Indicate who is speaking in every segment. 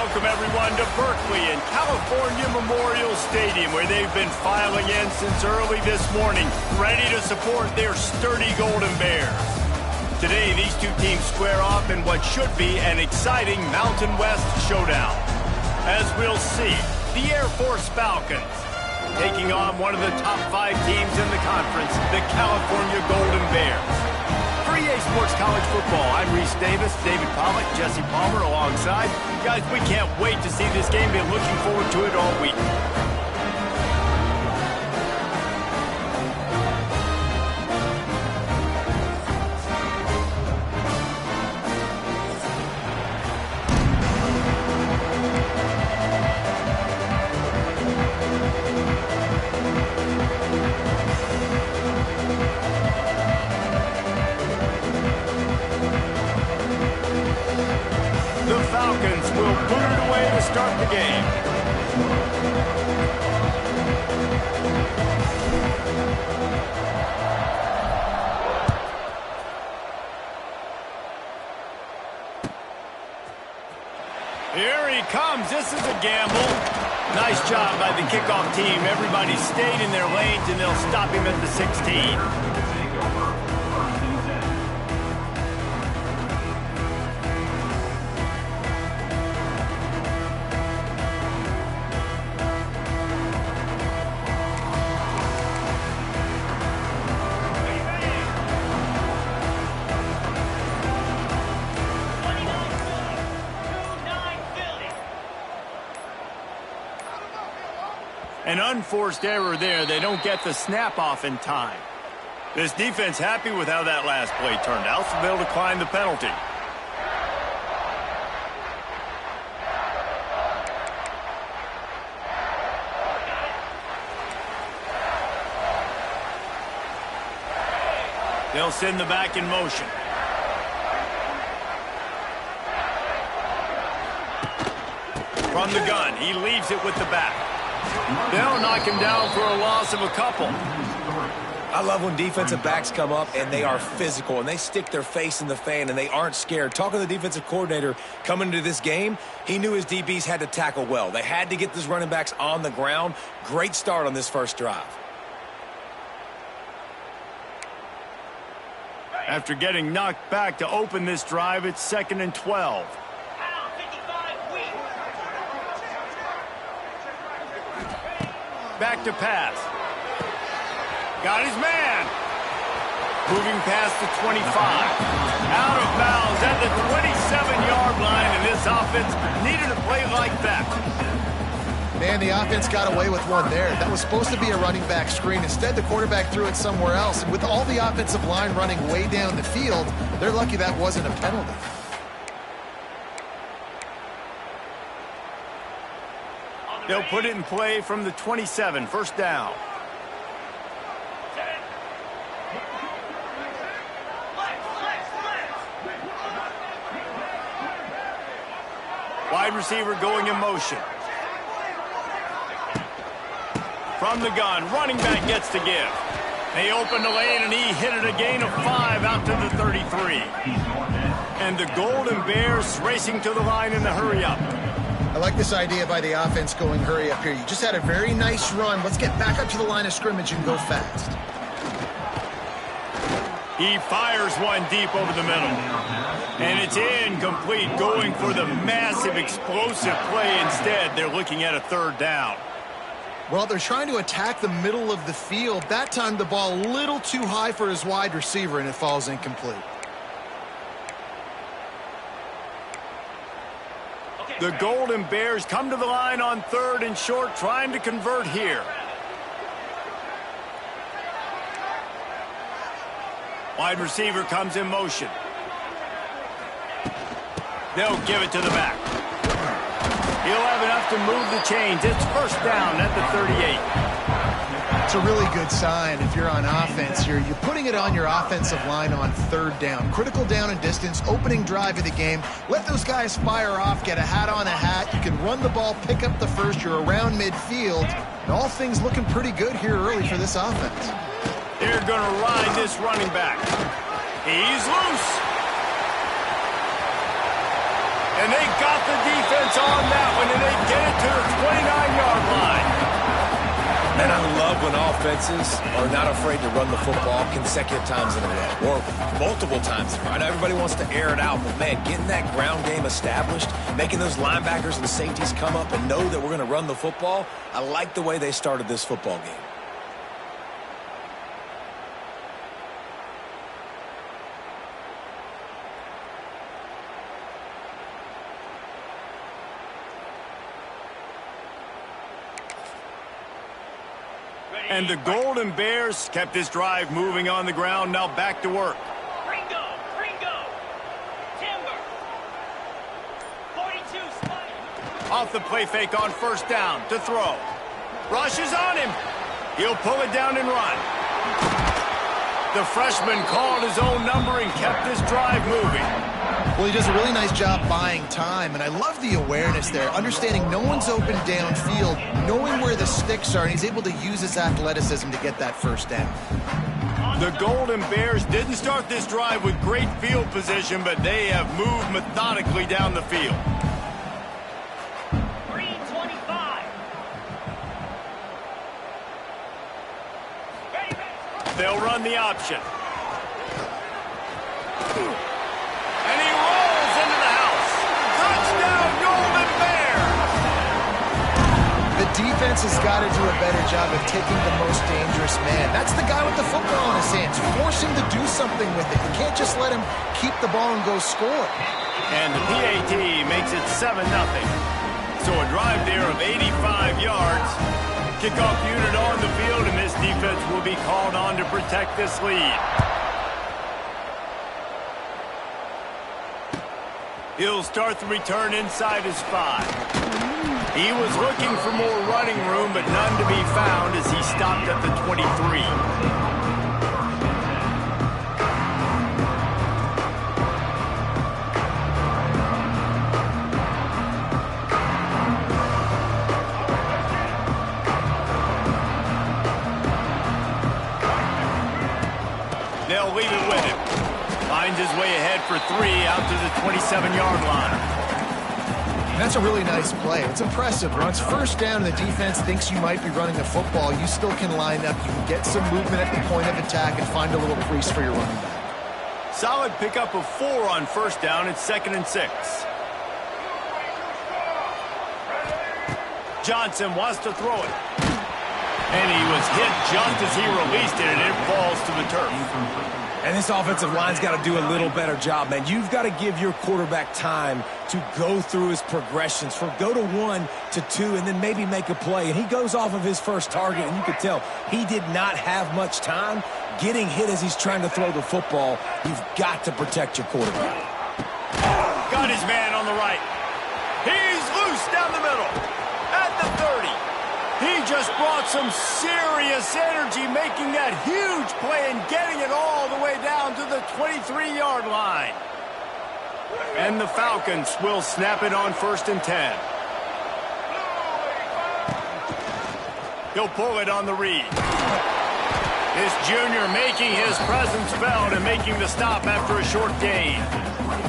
Speaker 1: welcome everyone to Berkeley and California Memorial Stadium, where they've been filing in since early this morning, ready to support their sturdy Golden Bears. Today, these two teams square off in what should be an exciting Mountain West showdown. As we'll see, the Air Force Falcons taking on one of the top 5 teams in the conference, the California Golden Bears. For EA Sports College Football, I'm Reese Davis, David Pollack, Jesse Palmer alongside. Guys, we can't wait to see this game. Been looking forward to it all week. Falcons will put it away to start the game. Here he comes. This is a gamble. Nice job by the kickoff team. Everybody stayed in their lanes, and they'll stop him at the 16. An unforced error there. They don't get the snap off in time. This defense happy with how that last play turned out, so they'll decline the penalty. They'll send the back in motion. From the gun, he leaves it with the back. They'll knock him down for a loss of a couple.
Speaker 2: I love when defensive backs come up and they are physical and they stick their face in the fan and they aren't scared. Talking to the defensive coordinator coming into this game, he knew his DBs had to tackle well. They had to get these running backs on the ground. Great start on this first drive.
Speaker 1: After getting knocked back to open this drive, it's 2nd and 12. Back to pass. Got his man. Moving past the 25. Out of bounds at the 27-yard line, and this offense needed a play like that.
Speaker 3: Man, the offense got away with one there. That was supposed to be a running back screen. Instead, the quarterback threw it somewhere else. And with all the offensive line running way down the field, they're lucky that wasn't a penalty.
Speaker 1: They'll put it in play from the 27, first down. Wide receiver going in motion. From the gun, running back gets to give. They open the lane, and he hit it a gain of 5 out to the 33. And the Golden Bears racing to the line in the hurry-up.
Speaker 3: I like this idea by the offense going hurry up here. You just had a very nice run. Let's get back up to the line of scrimmage and go fast.
Speaker 1: He fires one deep over the middle. And it's incomplete, going for the massive explosive play instead. They're looking at a 3rd down.
Speaker 3: Well, they're trying to attack the middle of the field. That time the ball a little too high for his wide receiver, and it falls incomplete.
Speaker 1: The Golden Bears come to the line on 3rd and short, trying to convert here. Wide receiver comes in motion. They'll give it to the back. He'll have enough to move the chains. It's first down at the 38.
Speaker 3: It's a really good sign if you're on offense here. You're putting it on your offensive line on 3rd down. Critical down and distance, opening drive of the game. Let those guys fire off, get a hat on a hat. You can run the ball, pick up the first. You're around midfield. And all things looking pretty good here early for this offense.
Speaker 1: They're going to ride this running back. He's loose. And they got the defense on that one, and they get it to the 29-yard line.
Speaker 2: Man, I love when offenses are not afraid to run the football consecutive times in a row or multiple times in a row. I know everybody wants to air it out, but, man, getting that ground game established, making those linebackers and safeties come up and know that we're going to run the football, I like the way they started this football game.
Speaker 1: And the Golden Bears kept this drive moving on the ground. Now back to work.
Speaker 4: Ringo, Timber, 42, Spider.
Speaker 1: Off the play fake on first down to throw. Rush is on him. He'll pull it down and run. The freshman called his own number and kept this drive moving.
Speaker 3: Well, he does a really nice job buying time, and I love the awareness there, understanding no one's open downfield, knowing where the sticks are, and he's able to use his athleticism to get that first down.
Speaker 1: The Golden Bears didn't start this drive with great field position, but they have moved methodically down the field.
Speaker 4: Green 25.
Speaker 1: They'll run the option. And he rolls into the house. Touchdown, Golden Bears!
Speaker 3: The defense has got to do a better job of taking the most dangerous man. That's the guy with the football in his hands. Force him to do something with it. You can't just let him keep the ball and go score.
Speaker 1: And the PAT makes it 7-0. So a drive there of 85 yards. Kickoff unit on the field, and this defense will be called on to protect this lead. He'll start the return inside his 5. He was looking for more running room, but none to be found as he stopped at the 23. They'll leave it with him. Finds his way ahead for 3 out to the 27-yard line.
Speaker 3: That's a really nice play. It's impressive. Once first down and the defense thinks you might be running the football, you still can line up. You can get some movement at the point of attack and find a little crease for your running back.
Speaker 1: Solid pickup of 4 on first down. It's 2nd and 6. Johnson wants to throw it. And he was hit just as he released it, and it falls to the turf.
Speaker 2: And this offensive line's got to do a little better job, man. You've got to give your quarterback time to go through his progressions, from go to 1 to 2, and then maybe make a play. And he goes off of his first target, and you could tell he did not have much time getting hit as he's trying to throw the football. You've got to protect your quarterback.
Speaker 1: Got his man on the right. He's loose down the middle. At the 30. He just brought some serious energy, making that huge play and getting it all the way down to the 23-yard line. And the Falcons will snap it on 1st and 10. He'll pull it on the read. This junior making his presence felt and making the stop after a short gain.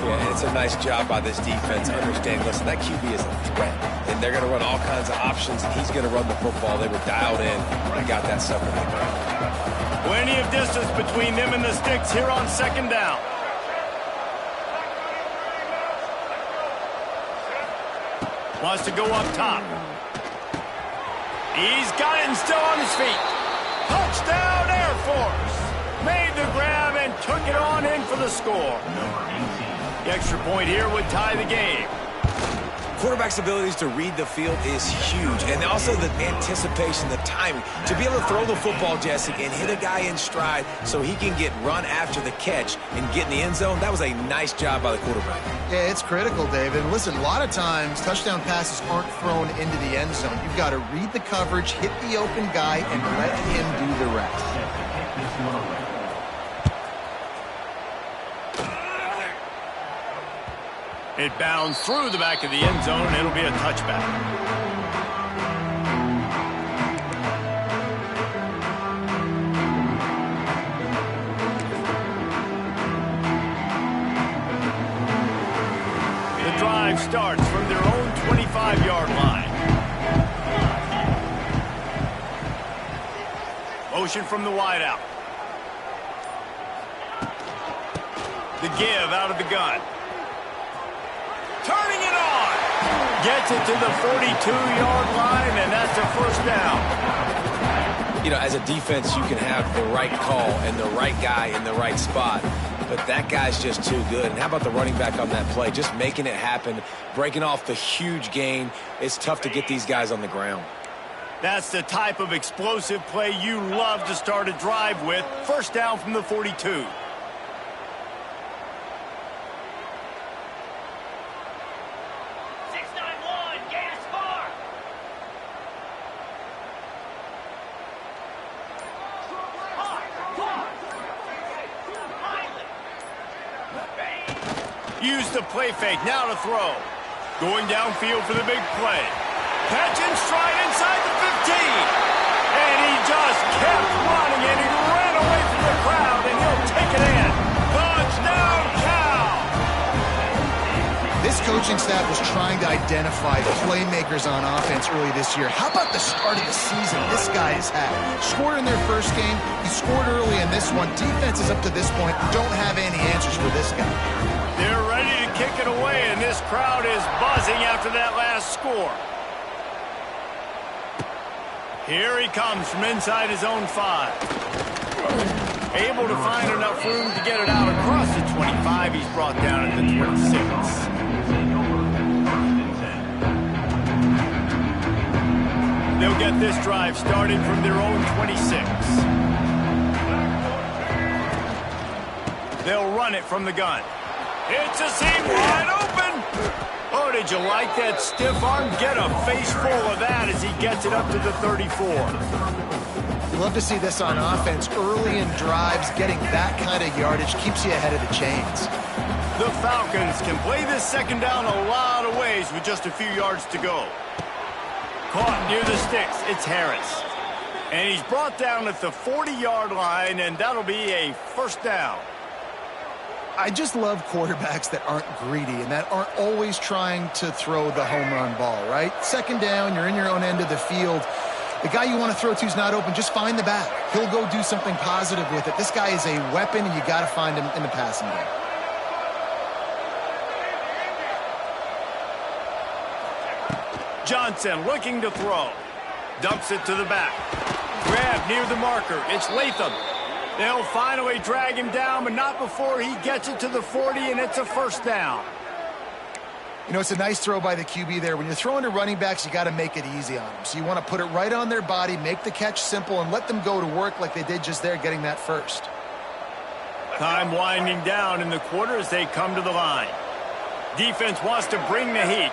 Speaker 2: Yeah, it's a nice job by this defense understanding, listen, that QB is a threat, and they're going to run all kinds of options, and he's going to run the football. They were dialed in and got that sucker in the ground.
Speaker 1: Plenty of distance between them and the sticks here on 2nd down. Wants to go up top. He's got it and still on his feet. Touchdown, Air Force. Made the grab and took it on in for the score. The extra point here would tie the game.
Speaker 2: Quarterback's abilities to read the field is huge, and also the anticipation, the timing. To be able to throw the football, Jesse, and hit a guy in stride so he can get run after the catch and get in the end zone, that was a nice job by the quarterback.
Speaker 3: Yeah, it's critical, David. Listen, a lot of times touchdown passes aren't thrown into the end zone. You've got to read the coverage, hit the open guy, and let him do the rest.
Speaker 1: It bounds through the back of the end zone, and it'll be a touchback. The drive starts from their own 25-yard line. Motion from the wideout. The give out of the gun. Turning it on. Gets it to the 42-yard line, and that's a first down.
Speaker 2: You know, as a defense, you can have the right call and the right guy in the right spot, but that guy's just too good. And how about the running back on that play? Just making it happen, breaking off the huge gain. It's tough to get these guys on the ground.
Speaker 1: That's the type of explosive play you love to start a drive with. First down from the 42. Use the play fake, now to throw. Going downfield for the big play. Catch and stride inside the 15. And he just kept running, and he ran away from the crowd, and he'll take it in. Touchdown, Cal!
Speaker 3: This coaching staff was trying to identify playmakers on offense early this year. How about the start of the season this guy has had? Scored in their first game. He scored early in this one. Defenses up to this point don't have any answers for this guy.
Speaker 1: They're ready to kick it away, and this crowd is buzzing after that last score. Here he comes from inside his own 5. Able to find enough room to get it out across the 25. He's brought down at the 26. They'll get this drive started from their own 26. They'll run it from the gun. It's a seam wide open. Oh, did you like that stiff arm? Get a face full of that as he gets it up to the 34.
Speaker 3: You love to see this on offense. Early in drives, getting that kind of yardage keeps you ahead of the chains.
Speaker 1: The Falcons can play this second down a lot of ways with just a few yards to go. Caught near the sticks. It's Harris. And he's brought down at the 40-yard line, and that'll be a first down.
Speaker 3: I just love quarterbacks that aren't greedy and that aren't always trying to throw the home run ball, right? Second down, you're in your own end of the field. The guy you want to throw to is not open. Just find the back. He'll go do something positive with it. This guy is a weapon, and you got to find him in the passing game.
Speaker 1: Johnson looking to throw. Dumps it to the back. Grab near the marker. It's Latham. They'll finally drag him down, but not before he gets it to the 40, and it's a first down.
Speaker 3: You know, it's a nice throw by the QB there. When you're throwing to running backs, you got to make it easy on them. So you want to put it right on their body, make the catch simple, and let them go to work like they did just there, getting that first.
Speaker 1: Time winding down in the quarter as they come to the line. Defense wants to bring the heat.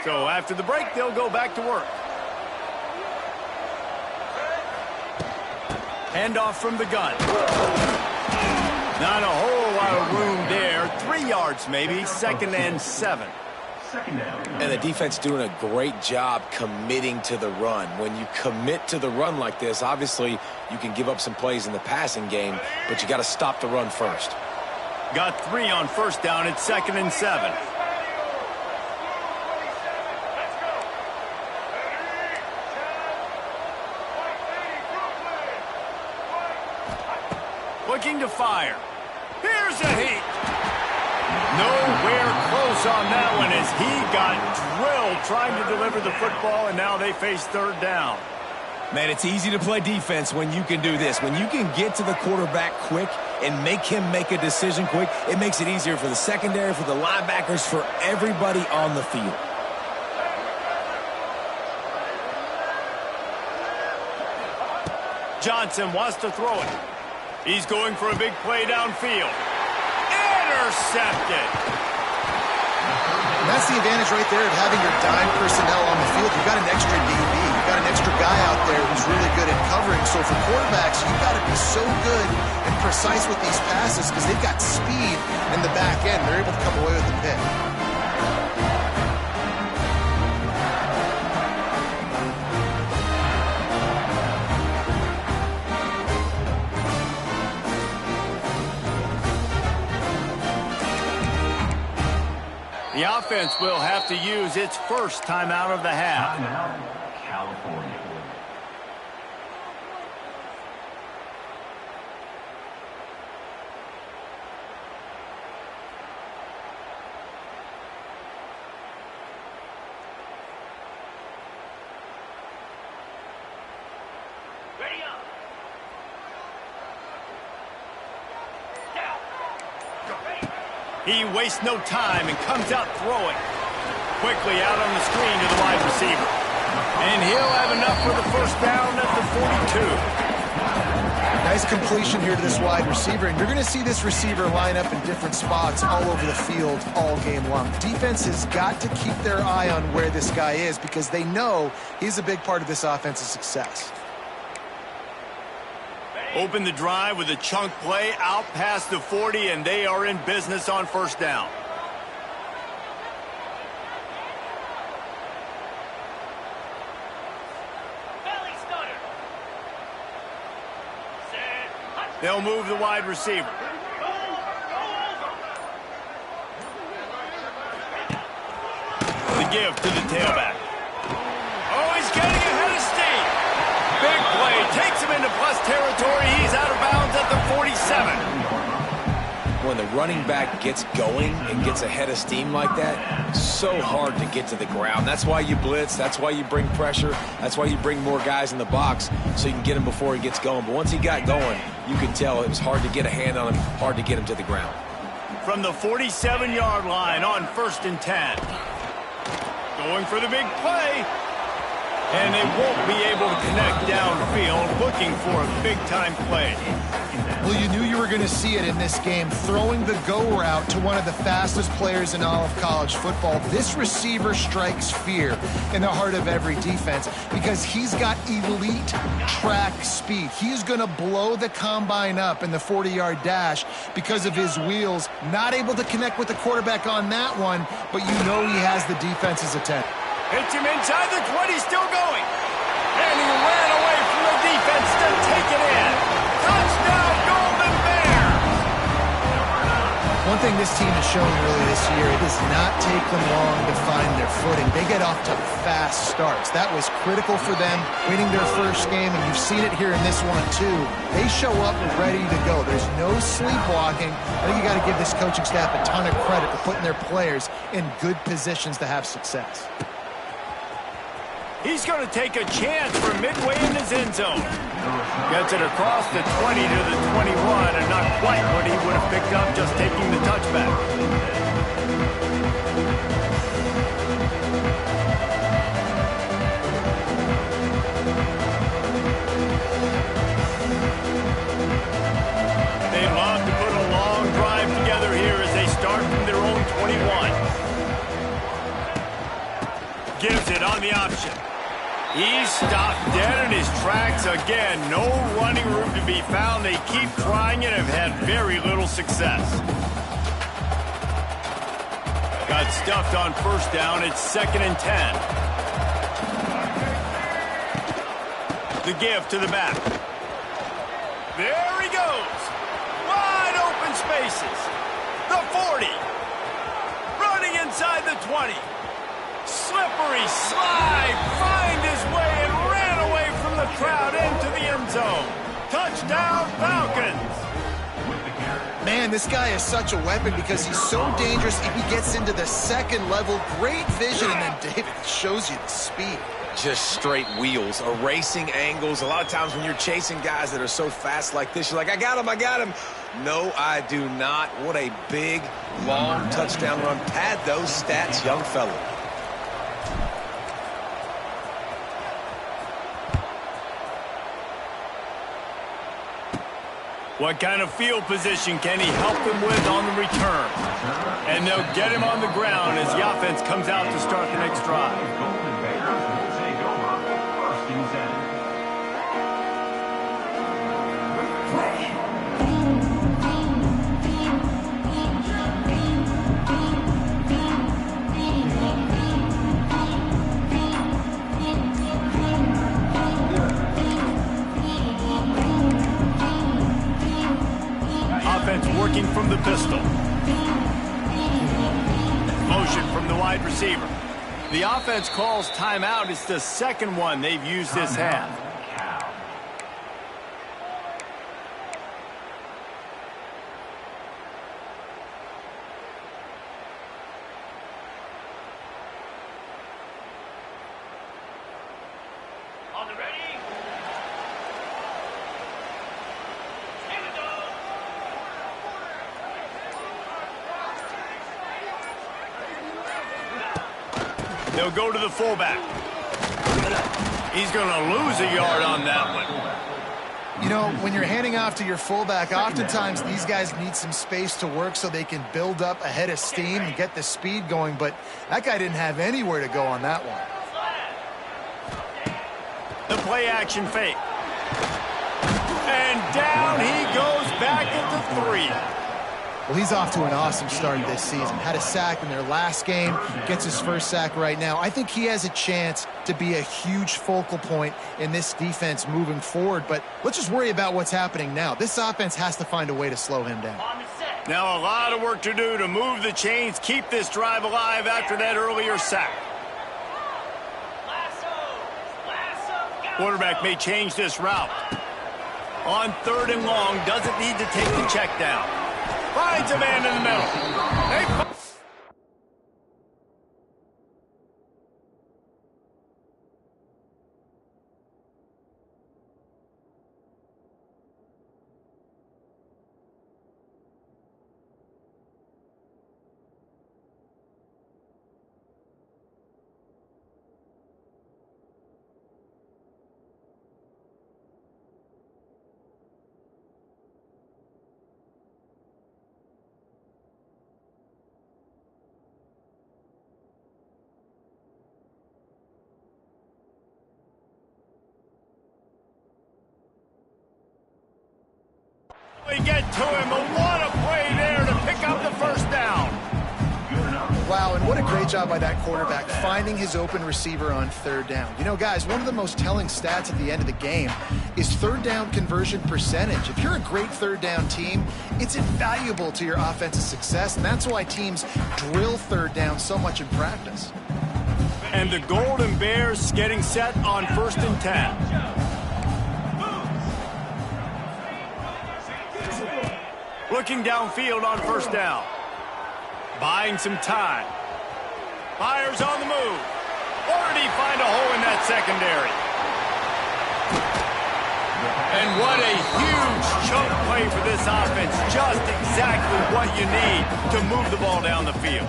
Speaker 1: So after the break, they'll go back to work. Handoff from the gun. Not a whole lot of room there. 3 yards maybe, 2nd and 7.
Speaker 2: And the defense doing a great job committing to the run. When you commit to the run like this, obviously you can give up some plays in the passing game, but you got to stop the run first.
Speaker 1: Got 3 on first down. It's 2nd and 7. Looking to fire. Here's a heat. Nowhere close on that one as he got drilled trying to deliver the football, and now they face third down.
Speaker 2: Man, it's easy to play defense when you can do this. When you can get to the quarterback quick and make him make a decision quick, it makes it easier for the secondary, for the linebackers, for everybody on the field.
Speaker 1: Johnson wants to throw it. He's going for a big play downfield. Intercepted.
Speaker 3: And that's the advantage right there of having your dime personnel on the field. You've got an extra DB. You've got an extra guy out there who's really good at covering. So for quarterbacks, you've got to be so good and precise with these passes because they've got speed in the back end. They're able to come away with the pick.
Speaker 1: The offense will have to use its first timeout of the half.
Speaker 5: Timeout, California.
Speaker 4: Ready up. Down. Ready.
Speaker 1: He wastes no time and comes out throwing. Quickly out on the screen to the wide receiver. And he'll have enough for the first down at the 42.
Speaker 3: Nice completion here to this wide receiver, and you're going to see this receiver line up in different spots all over the field all game long. Defense has got to keep their eye on where this guy is because they know he's a big part of this offense's success.
Speaker 1: Open the drive with a chunk play out past the 40, and they are in business on first down.
Speaker 4: Belly stutter. Set. Hut.
Speaker 1: They'll move the wide receiver. The give to the tailback. Oh, he's getting ahead of steam. Big play, takes him into plus territory. He's out of bounds at the 47.
Speaker 2: When the running back gets going and gets ahead of steam like that, so hard to get to the ground. That's why you blitz. That's why you bring pressure. That's why you bring more guys in the box so you can get him before he gets going. But once he got going, you could tell it was hard to get a hand on him, hard to get him to the ground.
Speaker 1: From the 47-yard line on 1st and 10. Going for the big play. And they won't be able to connect downfield, looking for a big-time play.
Speaker 3: Well, you knew you were going to see it in this game, throwing the go route to one of the fastest players in all of college football. This receiver strikes fear in the heart of every defense because he's got elite track speed. He's going to blow the combine up in the 40-yard dash because of his wheels. Not able to connect with the quarterback on that one, but you know he has the defense's attention.
Speaker 1: Hits him inside the 20, still going. And he ran away from the defense to take it in. Touchdown, Golden Bears!
Speaker 3: One thing this team has shown really this year, it does not take them long to find their footing. They get off to fast starts. That was critical for them, winning their first game, and you've seen it here in this one too. They show up ready to go. There's no sleepwalking. I think you got to give this coaching staff a ton of credit for putting their players in good positions to have success.
Speaker 1: He's going to take a chance from midway in his end zone. Gets it across the 20 to the 21, and not quite what he would have picked up just taking the touchback. They love to put a long drive together here as they start from their own 21. Gives it on the option. He's stopped dead in his tracks again. No running room to be found. They keep trying it and have had very little success. Got stuffed on first down. It's 2nd and 10. The give to the back. There he goes. Wide open spaces. The 40. Running inside the 20. Slippery slide, find his way and ran away from the crowd into the end zone. Touchdown, Falcons.
Speaker 3: Man, this guy is such a weapon because he's so dangerous if he gets into the second level. Great vision, and then David shows you the speed.
Speaker 2: Just straight wheels, erasing angles. A lot of times when you're chasing guys that are so fast like this, you're like, I got him, I got him. No, I do not. What a big, long touchdown run. Pad those stats, young fella.
Speaker 1: What kind of field position can he help them with on the return? And they'll get him on the ground as the offense comes out to start the next drive.
Speaker 5: Golden Bears will take over first and 10.
Speaker 1: Working from the pistol. Motion from the wide receiver. The offense calls timeout. It's the second one they've used this half.
Speaker 4: On the ready? Here we go.
Speaker 1: They'll go to the fullback. He's going to lose a yard on that one.
Speaker 3: You know, when you're handing off to your fullback, oftentimes these guys need some space to work so they can build up a head of steam and get the speed going, but that guy didn't have anywhere to go on that one.
Speaker 1: The play action fake. And down he goes back at the 3.
Speaker 3: Well, he's off to an awesome start this season. Had a sack in their last game, gets his first sack right now. I think he has a chance to be a huge focal point in this defense moving forward, but let's just worry about what's happening now. This offense has to find a way to slow him down.
Speaker 4: On the set.
Speaker 1: Now a lot of work to do to move the chains, keep this drive alive after that earlier sack.
Speaker 4: Lasso.
Speaker 1: Quarterback may change this route. On 3rd and long, doesn't need to take the check down. Finds a man in the middle. We get to him, but what a play there to pick up the first down.
Speaker 3: Wow, and what a great job by that quarterback, finding his open receiver on 3rd down. You know, guys, one of the most telling stats at the end of the game is 3rd down conversion percentage. If you're a great 3rd down team, it's invaluable to your offensive success, and that's why teams drill 3rd down so much in practice.
Speaker 1: And the Golden Bears getting set on 1st and 10. Looking downfield on 1st down. Buying some time. Fires on the move. Or did he find a hole in that secondary? And what a huge choke play for this offense. Just exactly what you need to move the ball down the field.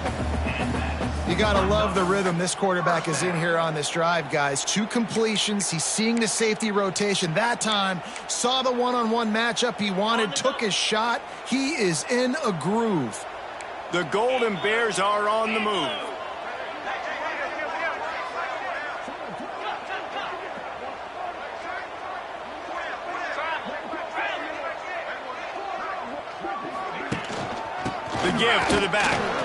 Speaker 3: You got to love the rhythm this quarterback is in here on this drive, guys. 2 completions. He's seeing the safety rotation that time. Saw the one-on-one matchup he wanted, took his shot. He is in a groove.
Speaker 1: The Golden Bears are on the move. The give to the back.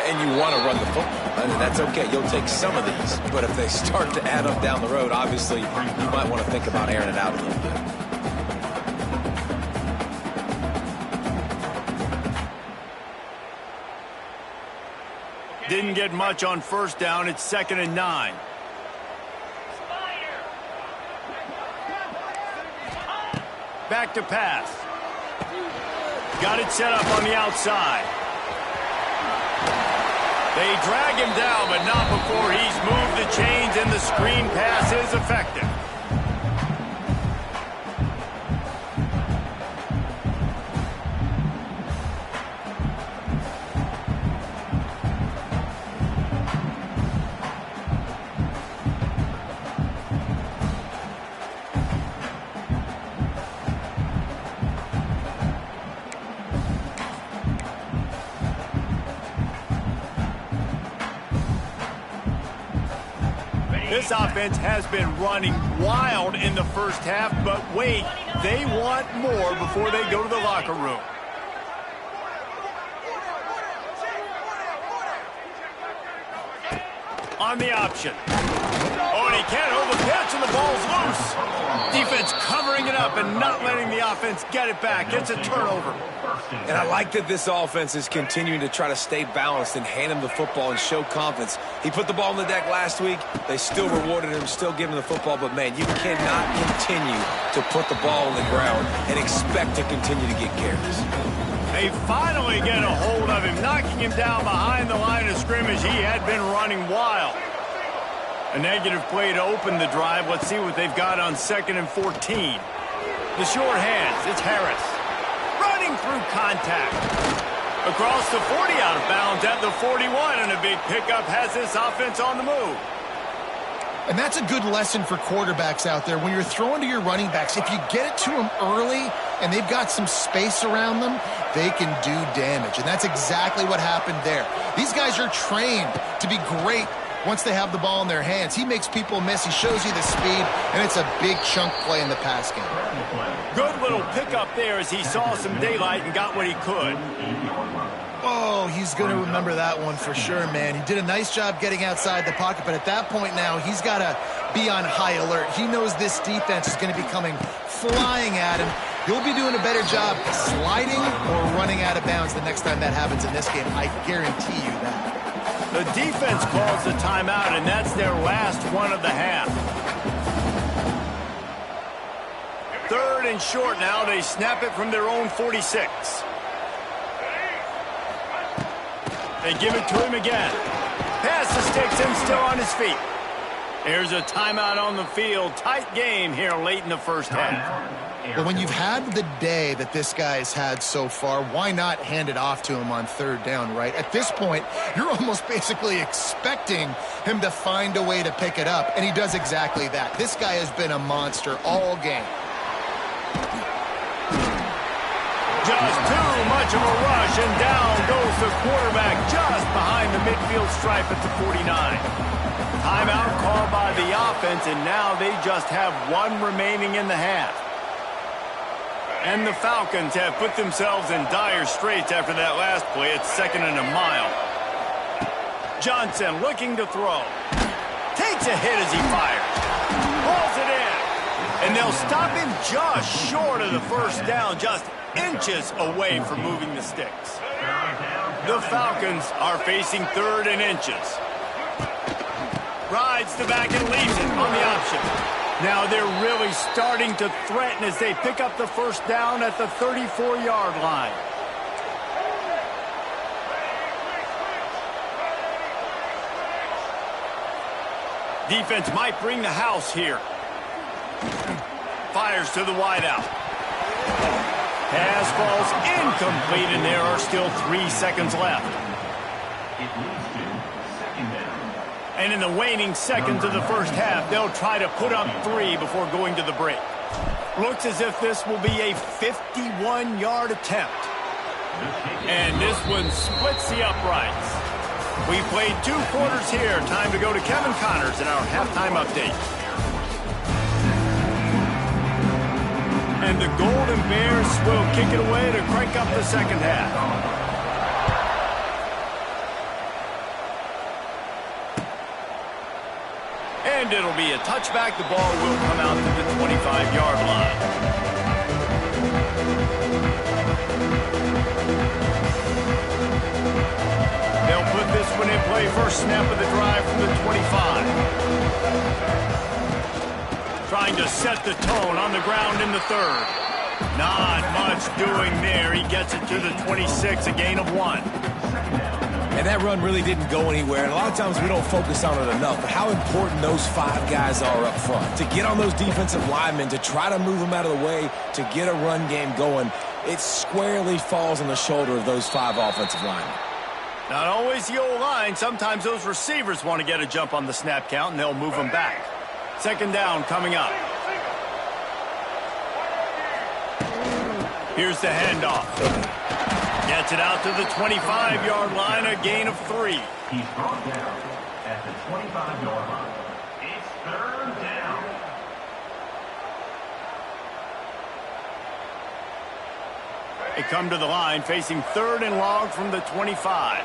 Speaker 2: And you want to run the football. I mean, that's okay. You'll take some of these. But if they start to add up down the road, obviously, you might want to think about airing it out a little bit.
Speaker 1: Didn't get much on 1st down. It's 2nd and 9. Back to pass. Got it set up on the outside. They drag him down, but not before he's moved the chains, and the screen pass is effective. This offense has been running wild in the first half, but wait, they want more before they go to the locker room. On the option. Oh, and he can't hold the pitch, and the ball's loose. Defense covering it up and not letting the offense get it back. It's a turnover.
Speaker 2: And I like that this offense is continuing to try to stay balanced and hand him the football and show confidence. He put the ball on the deck last week. They still rewarded him, still giving him the football. But, man, you cannot continue to put the ball on the ground and expect to continue to get carries.
Speaker 1: They finally get a hold of him, knocking him down behind the line of scrimmage. He had been running wild. A negative play to open the drive. Let's see what they've got on 2nd and 14. The short hands. It's Harris. Running through contact. Across the 40, out of bounds at the 41, and a big pickup has this offense on the move.
Speaker 3: And that's a good lesson for quarterbacks out there. When you're throwing to your running backs, if you get it to them early and they've got some space around them, they can do damage. And that's exactly what happened there. These guys are trained to be great once they have the ball in their hands. He makes people miss. He shows you the speed, and it's a big chunk play in the pass game.
Speaker 1: Good little pickup there as he saw some daylight and got what he could.
Speaker 3: Oh, he's going to remember that one for sure, man. He did a nice job getting outside the pocket, but at that point now, he's got to be on high alert. He knows this defense is going to be coming flying at him. He'll be doing a better job sliding or running out of bounds the next time that happens in this game. I guarantee you that.
Speaker 1: The defense calls the timeout, and that's their last one of the half. 3rd and short now. They snap it from their own 46. They give it to him again. Pass the sticks and still on his feet. Here's a timeout on the field. Tight game here late in the first half.
Speaker 3: Well, when you've had the day that this guy's had so far, why not hand it off to him on 3rd down, right? At this point, you're almost basically expecting him to find a way to pick it up, and he does exactly that. This guy has been a monster all game.
Speaker 1: Just too much of a rush, and down goes the quarterback just behind the midfield stripe at the 49. Timeout called by the offense, and now they just have one remaining in the half. And the Falcons have put themselves in dire straits after that last play. It's 2nd and a mile. Johnson looking to throw. Takes a hit as he fires. Pulls it in. And they'll stop him just short of the first down, just inches away from moving the sticks. The Falcons are facing 3rd and inches. Rides the back and leaves it on the option. Now they're really starting to threaten as they pick up the first down at the 34-yard line. Defense might bring the house here. Fires to the wideout. Pass falls incomplete, and there are still 3 seconds left. And in the waning seconds of the first half, they'll try to put up 3 before going to the break. Looks as if this will be a 51-yard attempt. And this one splits the uprights. We played 2 quarters here. Time to go to Kevin Connors in our halftime update. And the Golden Bears will kick it away to crank up the second half. And it'll be a touchback. The ball will come out to the 25-yard line. They'll put this one in play. First snap of the drive from the 25. Trying to set the tone on the ground in the 3rd. Not much doing there. He gets it to the 26, a gain of 1.
Speaker 2: And that run really didn't go anywhere. And a lot of times we don't focus on it enough. But how important those 5 guys are up front. To get on those defensive linemen, to try to move them out of the way, to get a run game going, it squarely falls on the shoulder of those 5 offensive linemen.
Speaker 1: Not always the O-line. Sometimes those receivers want to get a jump on the snap count, and they'll move them back. 2nd down coming up. Here's the handoff. Gets it out to the 25-yard line, a gain of 3.
Speaker 5: He's brought down at the 25-yard line. It's Third down.
Speaker 1: They come to the line facing 3rd and long from the 25.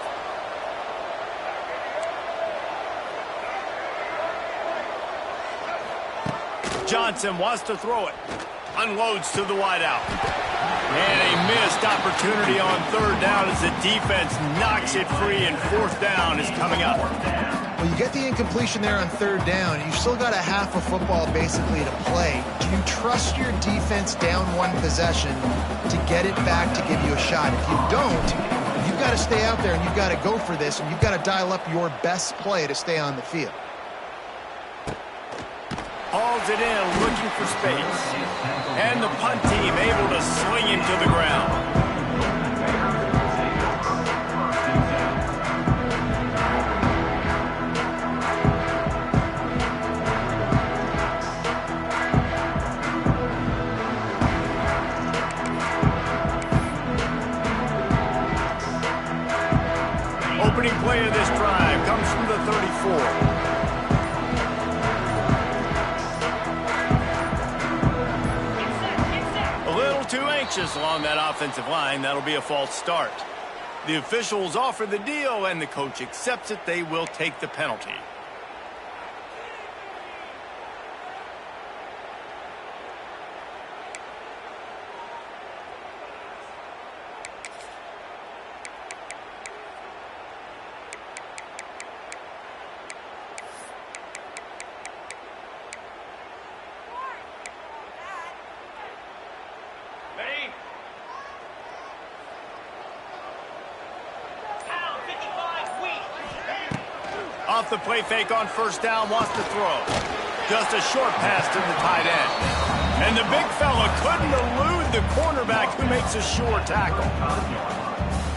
Speaker 1: Johnson wants to throw it. Unloads to the wideout. And a missed opportunity on 3rd down as the defense knocks it free, and 4th down is coming up.
Speaker 3: Well, you get the incompletion there on 3rd down. You've still got a half of football basically to play. Do you trust your defense down 1 possession to get it back to give you a shot? If you don't, you've got to stay out there and you've got to go for this, and you've got to dial up your best play to stay on the field.
Speaker 1: Hauls it in, looking for space. And the punt team able to swing him to the ground. Opening play of this drive comes from the 34. Too anxious along that offensive line. That'll be a false start. The officials offer the deal, and the coach accepts it. They will take the penalty. Off the play fake on 1st down, wants to throw. Just a short pass to the tight end. And the big fella couldn't elude the cornerback who makes a sure tackle.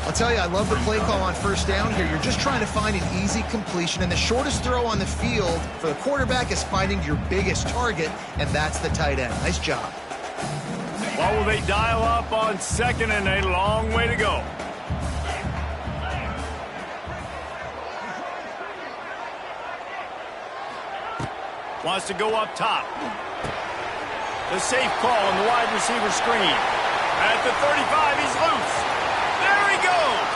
Speaker 3: I'll tell you, I love the play call on 1st down here. You're just trying to find an easy completion, and the shortest throw on the field for the quarterback is finding your biggest target, and that's the tight end. Nice job.
Speaker 1: Well, will they dial up on 2nd and a long way to go? Wants to go up top. The safe call on the wide receiver screen. At the 35, he's loose. There he goes.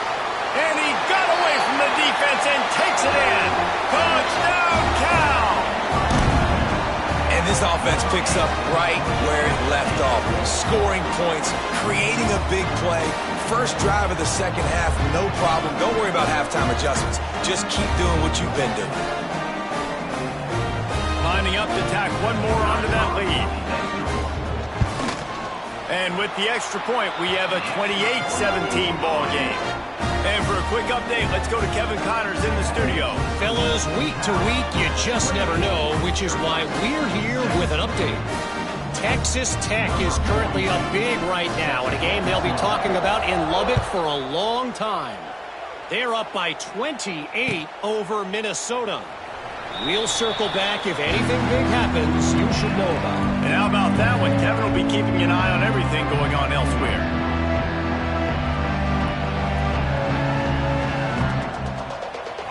Speaker 1: And he got away from the defense and takes it in. Touchdown, Cal.
Speaker 2: And this offense picks up right where it left off. Scoring points, creating a big play. First drive of the 2nd half, no problem. Don't worry about halftime adjustments. Just keep doing what you've been doing.
Speaker 1: Lining up to tack one more onto that lead. And with the extra point, we have a 28-17 ball game. And for a quick update, let's go to Kevin Connors in the studio.
Speaker 6: Fellas, week to week, you just never know, which is why we're here with an update. Texas Tech is currently up big right now in a game they'll be talking about in Lubbock for a long time. They're up by 28 over Minnesota. We'll circle back if anything big happens you should know about.
Speaker 1: And how about that one? Kevin will be keeping an eye on everything going on elsewhere.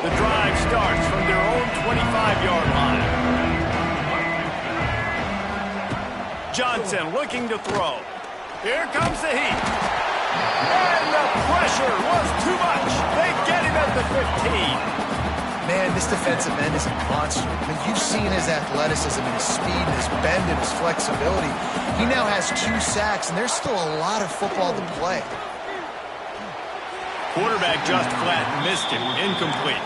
Speaker 1: The drive starts from their own 25-yard line. Johnson looking to throw. Here comes the heat. And the pressure was too much. They get him at the 15.
Speaker 3: Man, this defensive end is a monster. I mean, you've seen his athleticism and his speed and his bend and his flexibility. He now has 2 sacks, and there's still a lot of football to play.
Speaker 1: Quarterback just flat missed him. Incomplete.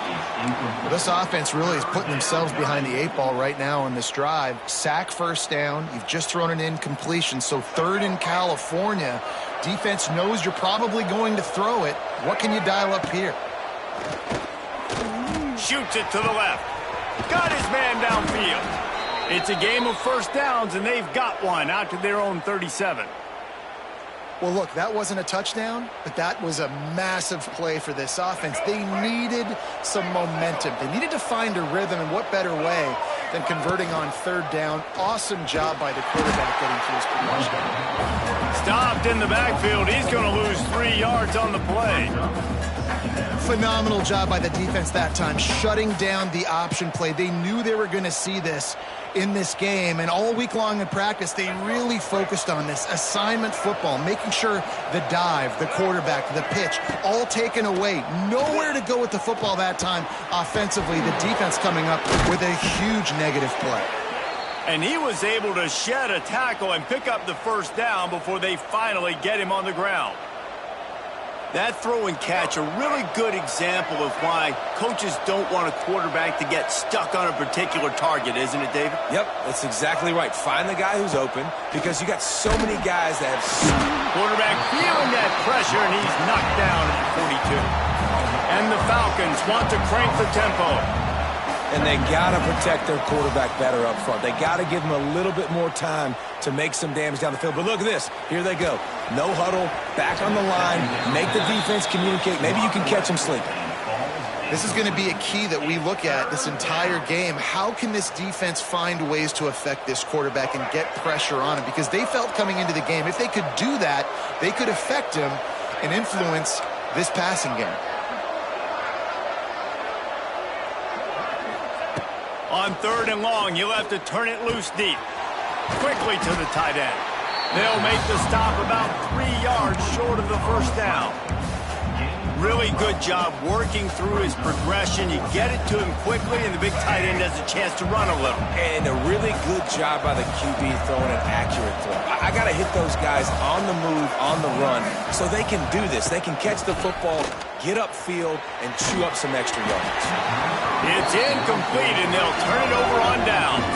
Speaker 3: Well, this offense really is putting themselves behind the 8 ball right now on this drive. Sack 1st down. You've just thrown an incompletion. So 3rd in California. Defense knows you're probably going to throw it. What can you dial up here?
Speaker 1: Shoots it to the left. Got his man downfield. It's a game of 1st downs, and they've got one out to their own 37.
Speaker 3: Well, look, that wasn't a touchdown, but that was a massive play for this offense. They needed some momentum. They needed to find a rhythm, and what better way than converting on 3rd down. Awesome job by the quarterback getting to his progression.
Speaker 1: Stopped in the backfield. He's going to lose 3 yards on the play.
Speaker 3: Phenomenal job by the defense that time, shutting down the option play. They knew they were going to see this, in this game, and all week long in practice, they really focused on this assignment football, making sure the dive, the quarterback, the pitch, all taken away. Nowhere to go with the football that time offensively. The defense coming up with a huge negative play.
Speaker 1: And he was able to shed a tackle and pick up the first down before they finally get him on the ground. That throw and catch, a really good example of why coaches don't want a quarterback to get stuck on a particular target, isn't it, David?
Speaker 2: Yep, that's exactly right. Find the guy who's open, because you got so many guys that have...
Speaker 1: Quarterback feeling that pressure, and he's knocked down at 42. And the Falcons want to crank the tempo.
Speaker 2: And they got to protect their quarterback better up front. They got to give him a little bit more time to make some damage down the field. But look at this. Here they go. No huddle, back on the line, make the defense communicate. Maybe you can catch them sleeping.
Speaker 3: This is going to be a key that we look at this entire game. How can this defense find ways to affect this quarterback and get pressure on him? Because they felt coming into the game, if they could do that, they could affect him and influence this passing game.
Speaker 1: On 3rd and long, you'll have to turn it loose deep. Quickly to the tight end. They'll make the stop about 3 yards short of the first down. Really good job working through his progression. You get it to him quickly, and the big tight end has a chance to run a little.
Speaker 2: And a really good job by the QB throwing an accurate throw. I got to hit those guys on the move, on the run, so they can do this. They can catch the football, get upfield, and chew up some extra yards.
Speaker 1: It's incomplete, and they'll turn it over on downs.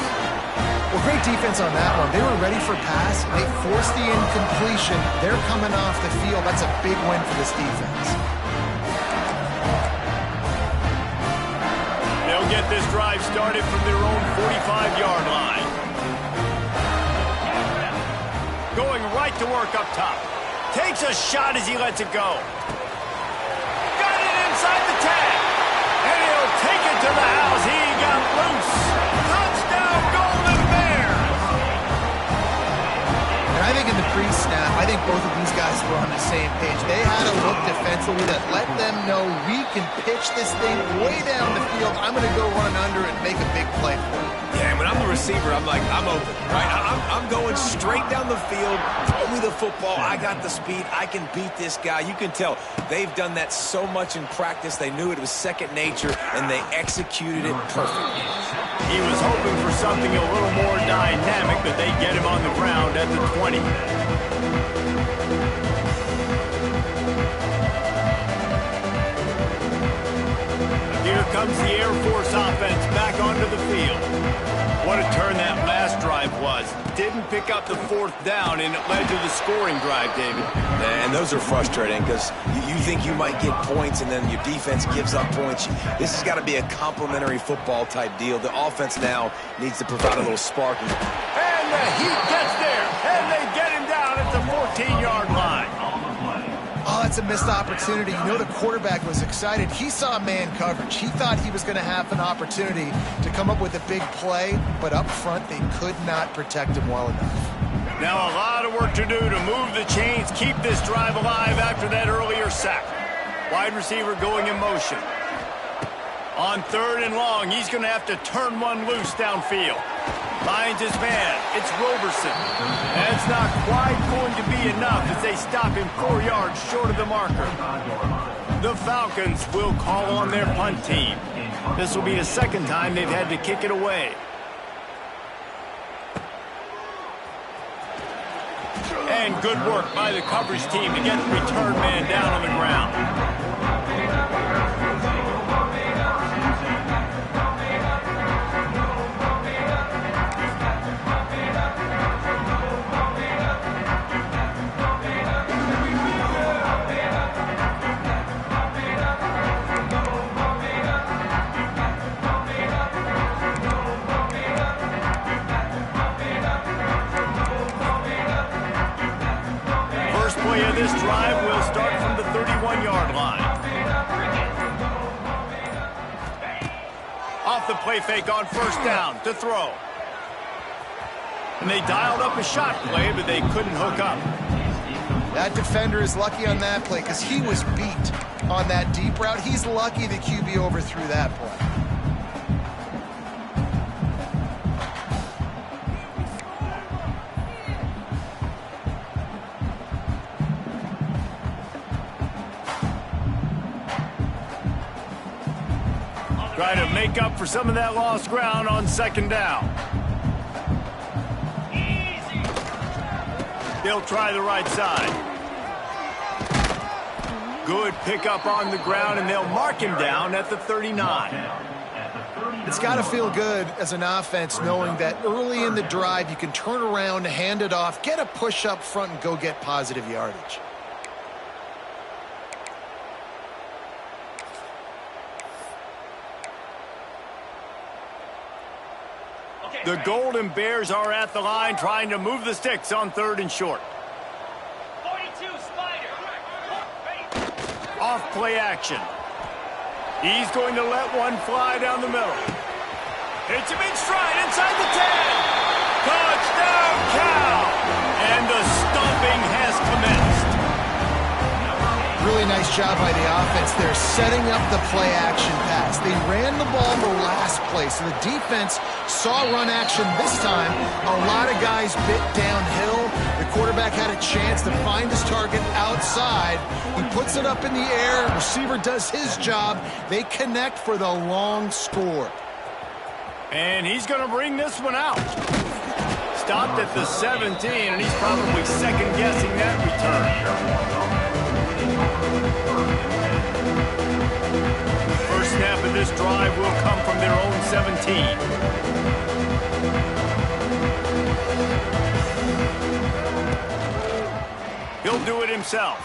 Speaker 3: Well, great defense on that one. They were ready for pass. They forced the incompletion. They're coming off the field. That's a big win for this defense.
Speaker 1: They'll get this drive started from their own 45-yard line. Going right to work up top. Takes a shot as he lets it go. Got it inside the tag. And he'll take it to the house. He got loose. Touchdown, Golden Bears.
Speaker 3: And I think in the pre-snap, I think both of these guys were on the same page. They had a look defensively that let them know we can pitch this thing way down the field. I'm going to go run under and make a big play for it.
Speaker 2: Yeah, when I'm the receiver, I'm like, I'm open, right? I'm going straight down the field. Throw me the football. I got the speed. I can beat this guy. You can tell they've done that so much in practice. They knew it was second nature, and they executed it perfectly.
Speaker 1: He was hoping for something a little more dynamic, but they get him on the ground at the 20. Here comes the Air Force offense back onto the field. What a turn that last drive was. Didn't pick up the 4th down, and it led to the scoring drive, David.
Speaker 2: And those are frustrating because you think you might get points, and then your defense gives up points. This has got to be a complimentary football type deal. The offense now needs to provide a little spark.
Speaker 1: And the Heat gets there, and they get him down at the 14-yard line.
Speaker 3: Oh, that's a missed opportunity. You know the quarterback was excited. He saw man coverage. He thought he was going to have an opportunity to come up with a big play, but up front they could not protect him well enough.
Speaker 1: Now a lot of work to do to move the chains, keep this drive alive after that earlier sack. Wide receiver going in motion. On 3rd and long, he's going to have to turn one loose downfield. Finds his man. It's Roberson. That's not quite going to be enough as they stop him 4 yards short of the marker. The Falcons will call on their punt team. This will be the second time they've had to kick it away. And good work by the coverage team to get the return man down on the ground. This drive will start from the 31-yard line. Off the play fake on 1st down to throw. And they dialed up a shot play, but they couldn't hook up.
Speaker 3: That defender is lucky on that play because he was beat on that deep route. He's lucky the QB overthrew that play.
Speaker 1: Try to make up for some of that lost ground on second down. They'll try the right side. Good pickup on the ground, and they'll mark him down at the 39.
Speaker 3: It's got to feel good as an offense knowing that early in the drive you can turn around, hand it off, get a push up front, and go get positive yardage.
Speaker 1: The Golden Bears are at the line trying to move the sticks on 3rd and short.
Speaker 4: 42 Spider.
Speaker 1: Off play action. He's going to let one fly down the middle. Hits him in stride inside the 10. Touchdown, Cal! And the stomping has commenced.
Speaker 3: Really nice job by the offense there, setting up the play action pass. They ran the ball the last play, so the defense saw run action this time. A lot of guys bit downhill. The quarterback had a chance to find his target outside. He puts it up in the air. Receiver does his job. They connect for the long score.
Speaker 1: And he's going to bring this one out. Stopped at the 17, and he's probably second-guessing that return. First snap of this drive will come from their own 17. He'll do it himself.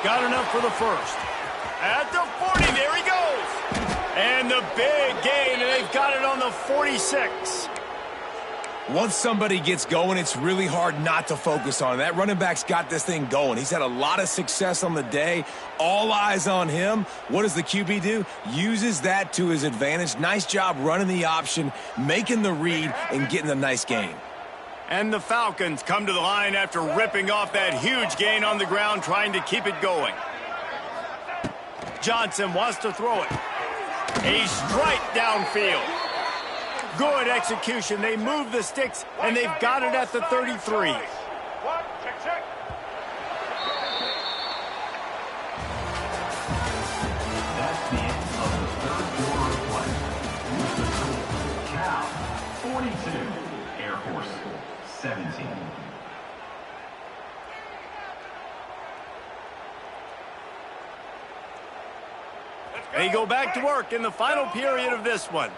Speaker 1: Got enough for the first. At the 40, there he goes. And the big gain, and they've got it on the 46.
Speaker 2: Once somebody gets going, it's really hard not to focus on it. That running back's got this thing going. He's had a lot of success on the day. All eyes on him. What does the QB do? Uses that to his advantage. Nice job running the option, making the read, and getting a nice gain.
Speaker 1: And the Falcons come to the line after ripping off that huge gain on the ground, trying to keep it going. Johnson wants to throw it. A strike downfield. Good execution. They move the sticks, and they've got it at the 33.
Speaker 5: That's the end of the third quarter of play. With the score, Cal 42, Air Force 17.
Speaker 1: They go back to work in the final period of this one.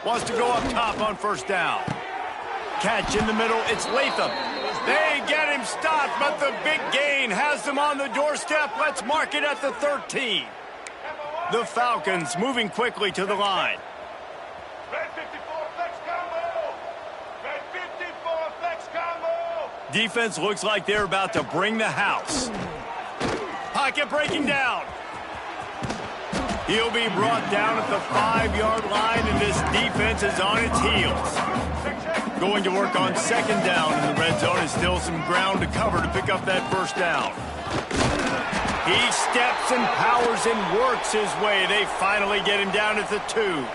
Speaker 1: Wants to go up top on first down. Catch in the middle. It's Latham. They get him stopped, but the big gain has them on the doorstep. Let's mark it at the 13. The Falcons moving quickly to the line.
Speaker 4: Red 54 flex combo. Red 54 flex combo.
Speaker 1: Defense looks like they're about to bring the house. Pocket breaking down. He'll be brought down at the 5-yard line, and this defense is on its heels. Going to work on second down in the red zone. Is still some ground to cover to pick up that first down. He steps and powers and works his way. They finally get him down at the 2.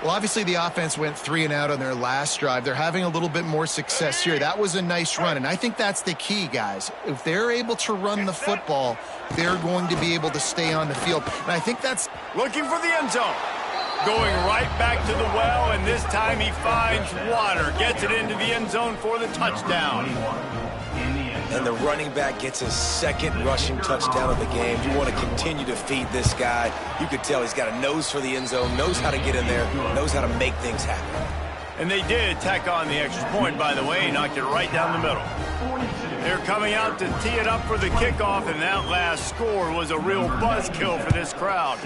Speaker 3: Well, obviously the offense went 3 and out on their last drive. They're having a little bit more success here. That was a nice run, and I think that's the key, guys. If they're able to run the football, they're going to be able to stay on the field. And I think that's...
Speaker 1: Looking for the end zone. Going right back to the well, and this time he finds water. Gets it into the end zone for the touchdown.
Speaker 2: And the running back gets his second rushing touchdown of the game. You want to continue to feed this guy. You could tell he's got a nose for the end zone, knows how to get in there, knows how to make things happen.
Speaker 1: And they did tack on the extra point, by the way. Knocked it right down the middle. They're coming out to tee it up for the kickoff, and that last score was a real buzzkill for this crowd.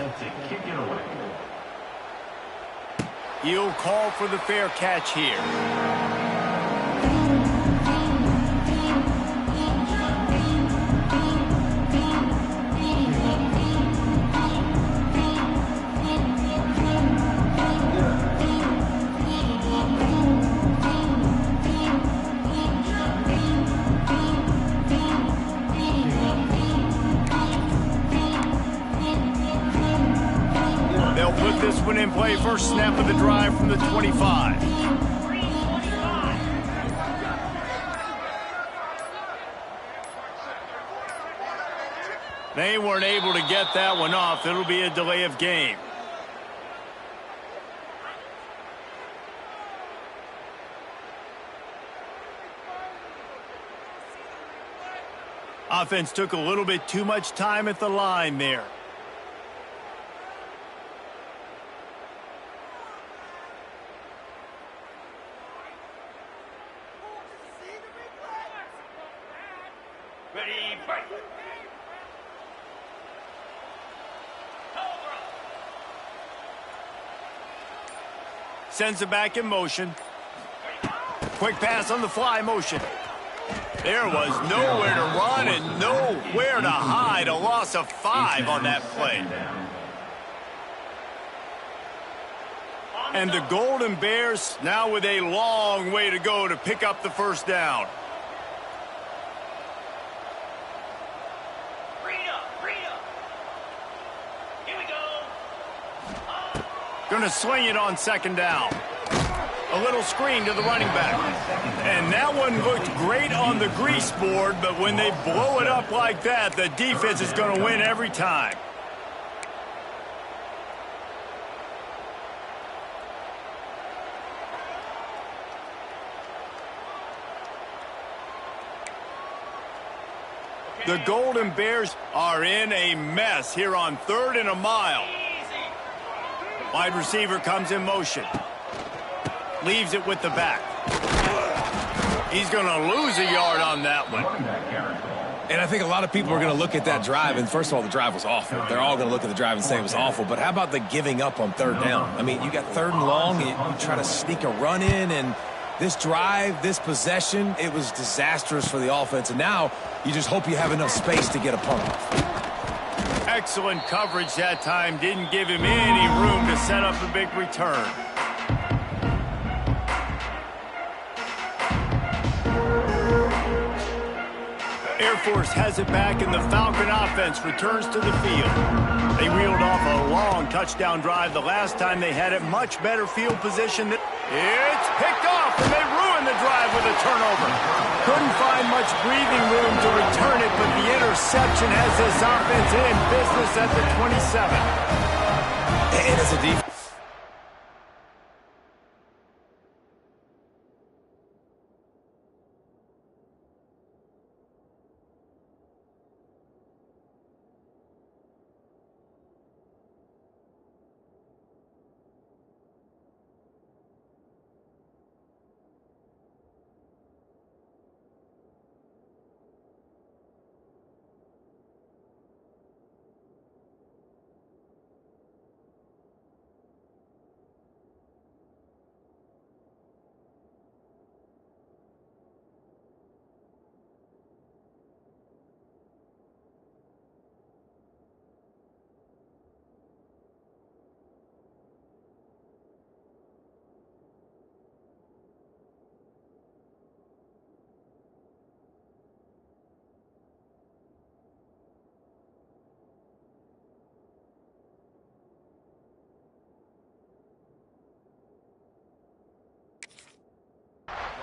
Speaker 1: He'll call for the fair catch here. They'll put this one in play. First snap of the drive from the 25. They weren't able to get that one off. It'll be a delay of game. Offense took a little bit too much time at the line there.
Speaker 4: Ready, fight!
Speaker 1: Sends it back in motion. Quick pass on the fly motion. There was nowhere to run and nowhere to hide. A loss of 5 on that play. And the Golden Bears now with a long way to go to pick up the first down.
Speaker 4: Here we go.
Speaker 1: Going to sling it on second down. A little screen to the running back. And that one looked great on the grease board, but when they blow it up like that, the defense is going to win every time. The Golden Bears are in a mess here on 3rd and a mile. Wide receiver comes in motion. Leaves it with the back. He's going to lose a yard on that one.
Speaker 2: And I think a lot of people are going to look at that drive, and first of all, the drive was awful. They're all going to look at the drive and say it was awful. But how about the giving up on 3rd down? I mean, you got 3rd and long, and you try to sneak a run in, and this drive, this possession, it was disastrous for the offense. And now you just hope you have enough space to get a punt off.
Speaker 1: Excellent coverage that time. Didn't give him any room to set up a big return. Air Force has it back, and the Falcon offense returns to the field. They reeled off a long touchdown drive the last time they had it. Much better field position. It's picked off, and they ruined the drive with a turnover. Couldn't find much breathing room to return it, but the interception has this offense in business at the 27.
Speaker 2: And as a defense,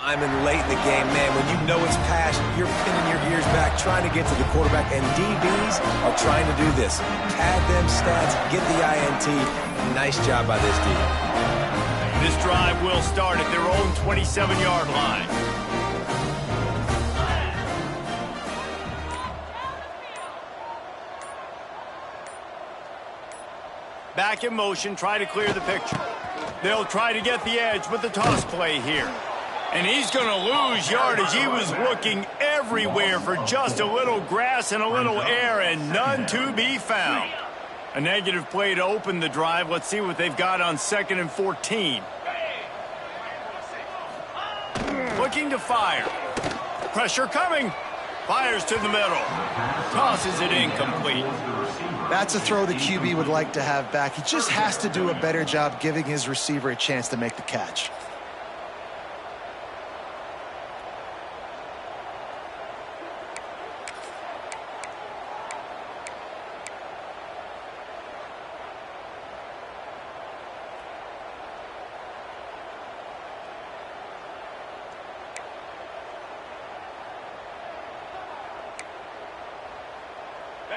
Speaker 2: lineman late in the game, man, when you know it's passion, you're pinning your ears back, trying to get to the quarterback, and DBs are trying to do this. Pad them stats, get the INT. Nice job by this D.
Speaker 1: This drive will start at their own 27-yard line. Back in motion, try to clear the picture. They'll try to get the edge with the toss play here. And he's going to lose yardage. He was looking everywhere for just a little grass and a little air, and none to be found. A negative play to open the drive. Let's see what they've got on 2nd and 14. Looking to fire. Pressure coming. Fires to the middle. Tosses it incomplete.
Speaker 3: That's a throw the QB would like to have back. He just has to do a better job giving his receiver a chance to make the catch.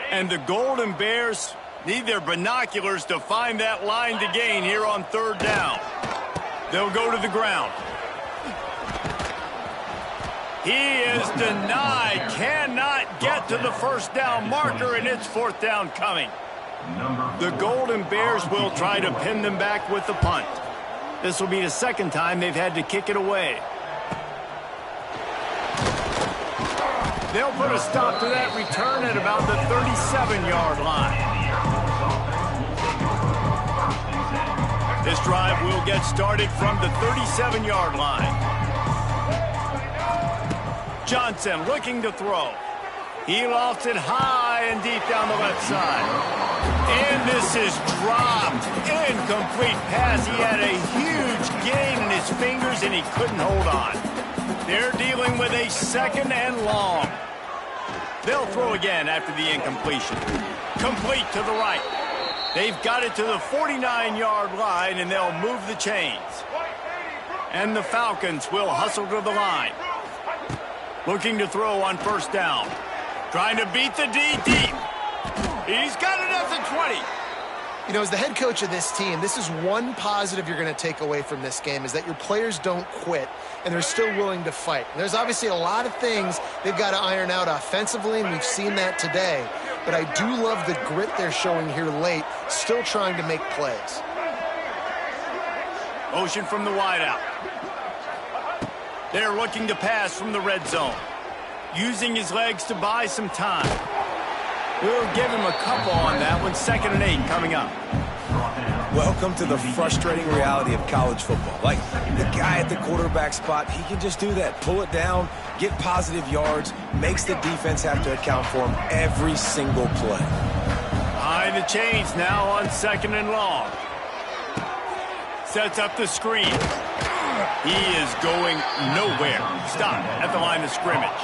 Speaker 1: And the Golden Bears need their binoculars to find that line to gain here on third down. They'll go to the ground. He is denied, cannot get to the first down marker, and it's fourth down coming. The Golden Bears will try to pin them back with the punt. This will be the second time they've had to kick it away. They'll put a stop to that return at about the 37-yard line. This drive will get started from the 37-yard line. Johnson looking to throw. He lofts it high and deep down the left side. And this is dropped. Incomplete pass. He had a huge gain in his fingers and he couldn't hold on. They're dealing with a second and long. They'll throw again after the incompletion. Complete to the right. They've got it to the 49-yard line and they'll move the chains. And the Falcons will hustle to the line. Looking to throw on first down. Trying to beat the D deep. He's got it at the 20.
Speaker 3: You know, as the head coach of this team, this is one positive you're going to take away from this game, is that your players don't quit, and they're still willing to fight. And there's obviously a lot of things they've got to iron out offensively, and we've seen that today. But I do love the grit they're showing here late, still trying to make plays.
Speaker 1: Motion from the wideout. They're looking to pass from the red zone. Using his legs to buy some time. We'll give him a couple on that one. 2nd and 8 coming up.
Speaker 2: Welcome to the frustrating reality of college football. Like, the guy at the quarterback spot, he can just do that. Pull it down, get positive yards, makes the defense have to account for him every single play.
Speaker 1: Behind the chains now on 2nd and long. Sets up the screen. He is going nowhere. Stop at the line of scrimmage.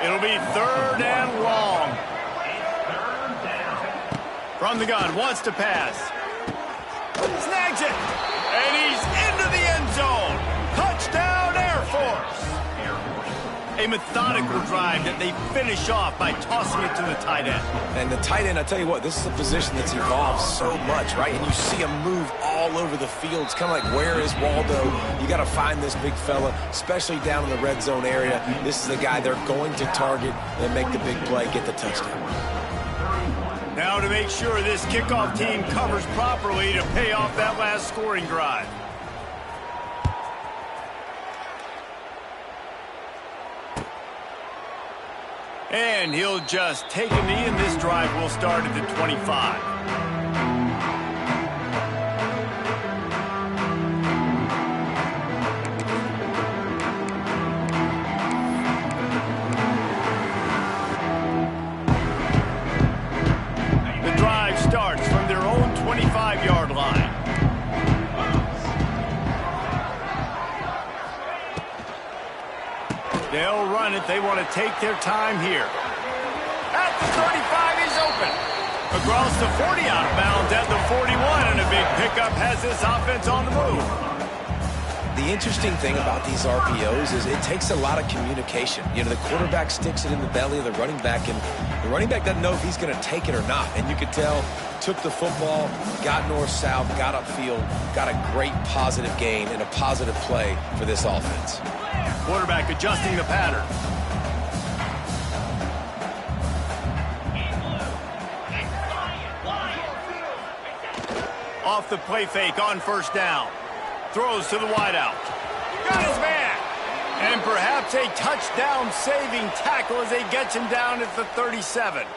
Speaker 1: It'll be 3rd and long. From the gun, wants to pass. Snags it. And he's into the end zone. Touchdown, Air Force. A methodical drive that they finish off by tossing it to the tight end.
Speaker 2: And the tight end, I tell you what, this is a position that's evolved so much, right? And you see him move all over the field. It's kind of like, where is Waldo? You got to find this big fella, especially down in the red zone area. This is the guy they're going to target and make the big play, get the touchdown.
Speaker 1: Now to make sure this kickoff team covers properly to pay off that last scoring drive. And he'll just take a knee, and this drive will start at the 25. The drive starts from their own 25-yard line. They'll run it. They want to take their time here. At the 35, he's open. Across the 40, out of bounds at the 41, and a big pickup has this offense on the move.
Speaker 2: The interesting thing about these RPOs is it takes a lot of communication. You know, the quarterback sticks it in the belly of the running back, and the running back doesn't know if he's going to take it or not. And you could tell, took the football, got north-south, got upfield, got a great positive gain and a positive play for this offense.
Speaker 1: Quarterback adjusting the pattern. Off the play fake on first down. Throws to the wideout. Got his man. And perhaps a touchdown-saving tackle as he gets him down at the 37.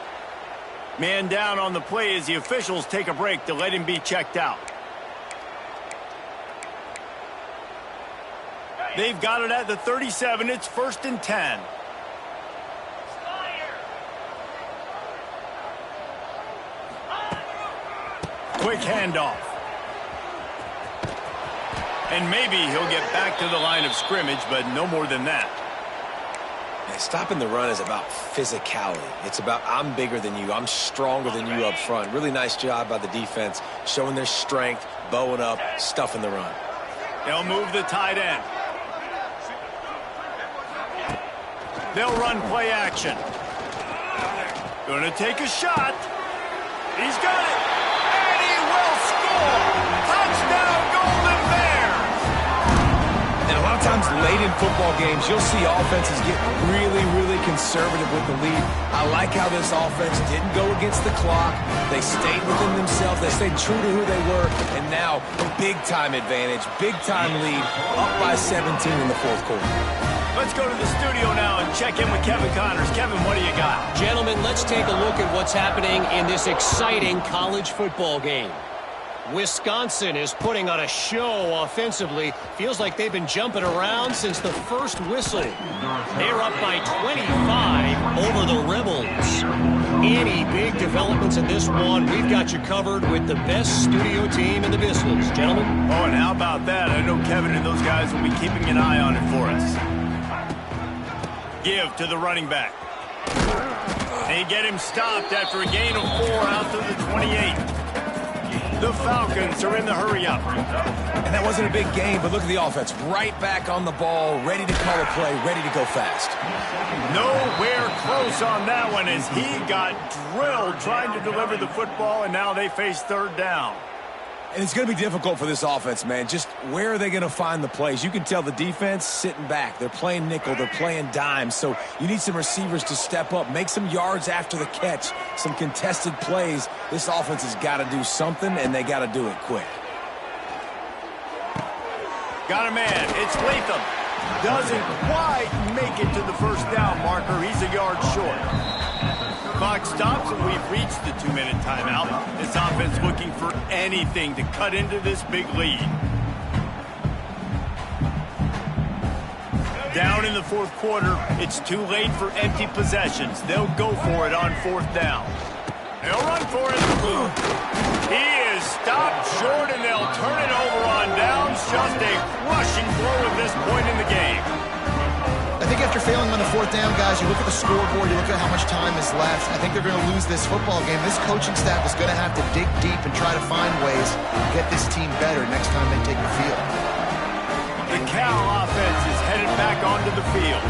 Speaker 1: Man down on the play as the officials take a break to let him be checked out. They've got it at the 37. It's 1st and 10. Quick handoff. And maybe he'll get back to the line of scrimmage, but no more than that.
Speaker 2: Stopping the run is about physicality. It's about, I'm bigger than you, I'm stronger than you up front. Really nice job by the defense, showing their strength, bowing up, stuffing the run.
Speaker 1: They'll move the tight end. They'll run play action. Gonna take a shot. He's got it. And he will score. Touchdown, Golden Bears.
Speaker 2: And a lot of times late in football games, you'll see offenses get really, really conservative with the lead. I like how this offense didn't go against the clock. They stayed within themselves. They stayed true to who they were. And now, big-time advantage, big-time lead, up by 17 in the fourth quarter.
Speaker 1: Let's go to the studio now and check in with Kevin Connors. Kevin, what do you got?
Speaker 6: Gentlemen, let's take a look at what's happening in this exciting college football game. Wisconsin is putting on a show offensively. Feels like they've been jumping around since the first whistle. They're up by 25 over the Rebels. Any big developments in this one, we've got you covered with the best studio team in the business. Gentlemen?
Speaker 1: Oh, and how about that? I know Kevin and those guys will be keeping an eye on it for us. Give to the running back. They get him stopped after a gain of 4 out to the 28. The Falcons are in the hurry-up.
Speaker 2: And that wasn't a big game, but look at the offense. Right back on the ball, ready to call a play, ready to go fast.
Speaker 1: Nowhere close on that one as he got drilled trying to deliver the football, and now they face third down.
Speaker 2: And it's going to be difficult for this offense, man. Just where are they going to find the plays? You can tell the defense sitting back. They're playing nickel. They're playing dime. So you need some receivers to step up, make some yards after the catch, some contested plays. This offense has got to do something, and they got to do it quick.
Speaker 1: Got a man. It's Latham. Doesn't quite make it to the first down marker. He's a yard short. Clock stops, and we've reached the 2-minute timeout. This offense looking for anything to cut into this big lead. Down in the fourth quarter, it's too late for empty possessions. They'll go for it on fourth down. They'll run for it. He is stopped short, and they'll turn it over on downs. Just a crushing blow at this point in the game.
Speaker 3: I think after failing on the fourth down, guys, you look at the scoreboard, you look at how much time is left. I think they're going to lose this football game. This coaching staff is going to have to dig deep and try to find ways to get this team better next time they take the field.
Speaker 1: The Cal offense is headed back onto the field.